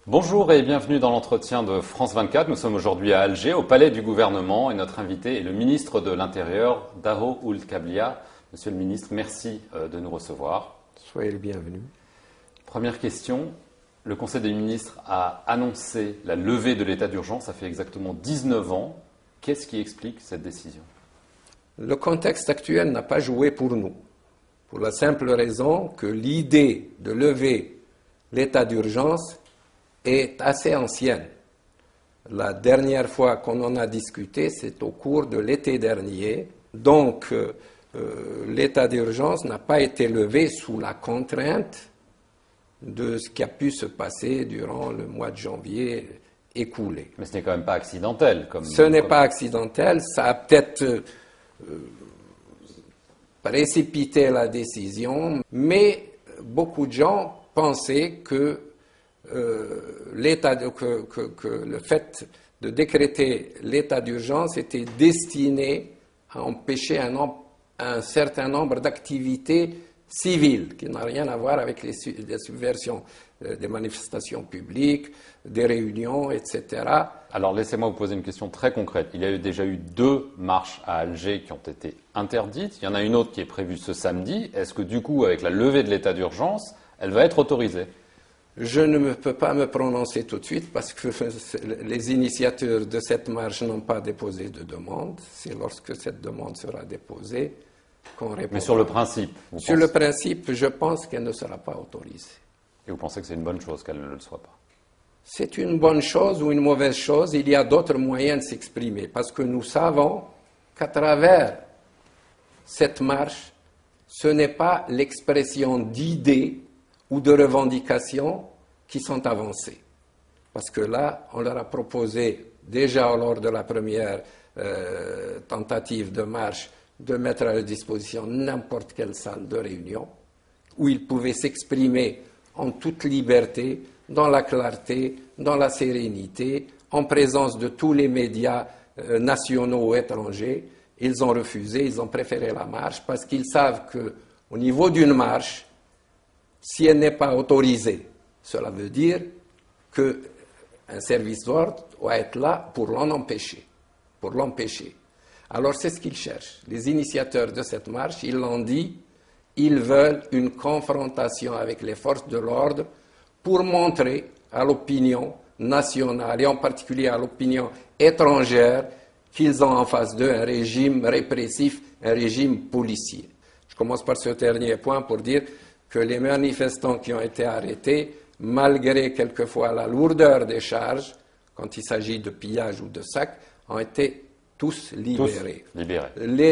Bonjour et bienvenue dans l'entretien de France 24. Nous sommes aujourd'hui à Alger, au palais du gouvernement, et notre invité est le ministre de l'Intérieur, Daro Ould Kablia. Monsieur le ministre, merci de nous recevoir. Soyez le bienvenu. Première question. Le Conseil des ministres a annoncé la levée de l'état d'urgence. Ça fait exactement 19 ans. Qu'est-ce qui explique cette décision? Le contexte actuel n'a pas joué pour nous, pour la simple raison que l'idée de lever l'état d'urgence est assez ancienne. La dernière fois qu'on en a discuté, c'est au cours de l'été dernier. Donc, l'état d'urgence n'a pas été levé sous la contrainte de ce qui a pu se passer durant le mois de janvier écoulé. Mais ce n'est quand même pas accidentel. Ce n'est pas accidentel, ça a peut-être précipité la décision, mais beaucoup de gens pensaient que le fait de décréter l'état d'urgence était destiné à empêcher un certain nombre d'activités civiles qui n'ont rien à voir avec les subversions des manifestations publiques, des réunions, etc. Alors laissez-moi vous poser une question très concrète. Il y a déjà eu 2 marches à Alger qui ont été interdites. Il y en a une autre qui est prévue ce samedi. Est-ce que du coup, avec la levée de l'état d'urgence, elle va être autorisée? Je ne peux pas me prononcer tout de suite parce que les initiateurs de cette marche n'ont pas déposé de demande. C'est lorsque cette demande sera déposée qu'on répondra. Mais sur le principe Sur le principe, je pense qu'elle ne sera pas autorisée. Et vous pensez que c'est une bonne chose qu'elle ne le soit pas? C'est une bonne chose ou une mauvaise chose. Il y a d'autres moyens de s'exprimer parce que nous savons qu'à travers cette marche, ce n'est pas l'expression d'idées ou de revendications qui sont avancées. Parce que là, on leur a proposé, déjà lors de la première tentative de marche, de mettre à leur disposition n'importe quelle salle de réunion, où ils pouvaient s'exprimer en toute liberté, dans la clarté, dans la sérénité, en présence de tous les médias nationaux ou étrangers. Ils ont refusé, ils ont préféré la marche, parce qu'ils savent qu'au niveau d'une marche, si elle n'est pas autorisée, cela veut dire qu'un service d'ordre doit être là pour l'en empêcher, pour l'empêcher. Alors c'est ce qu'ils cherchent. Les initiateurs de cette marche, ils l'ont dit, ils veulent une confrontation avec les forces de l'ordre pour montrer à l'opinion nationale et en particulier à l'opinion étrangère qu'ils ont en face d'eux un régime répressif, un régime policier. Je commence par ce dernier point pour dire que les manifestants qui ont été arrêtés, malgré quelquefois la lourdeur des charges, quand il s'agit de pillage ou de sac, ont été tous libérés.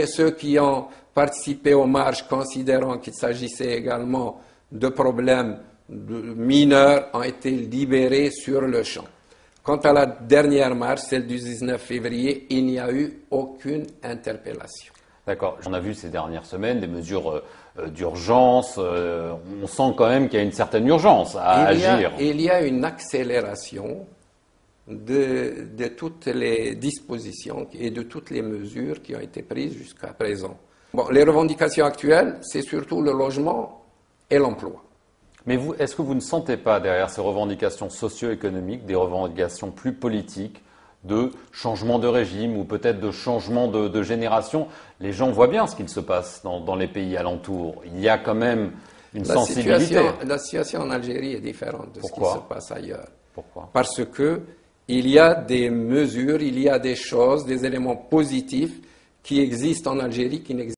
Ceux qui ont participé aux marches, considérant qu'il s'agissait également de problèmes mineurs, ont été libérés sur le champ. Quant à la dernière marche, celle du 19 février, il n'y a eu aucune interpellation. D'accord. On a vu ces dernières semaines des mesures d'urgence. On sent quand même qu'il y a une certaine urgence à agir. Il y a une accélération de toutes les dispositions et de toutes les mesures qui ont été prises jusqu'à présent. Bon, les revendications actuelles, c'est surtout le logement et l'emploi. Mais vous, est-ce que vous ne sentez pas derrière ces revendications socio-économiques des revendications plus politiques de changement de régime ou peut-être de changement de génération? Les gens voient bien ce qu'il se passe dans les pays alentours. Il y a quand même une sensibilité. La situation en Algérie est différente de ce qui se passe ailleurs. Pourquoi? Parce que il y a des mesures, il y a des choses, des éléments positifs qui existent en Algérie qui n'existent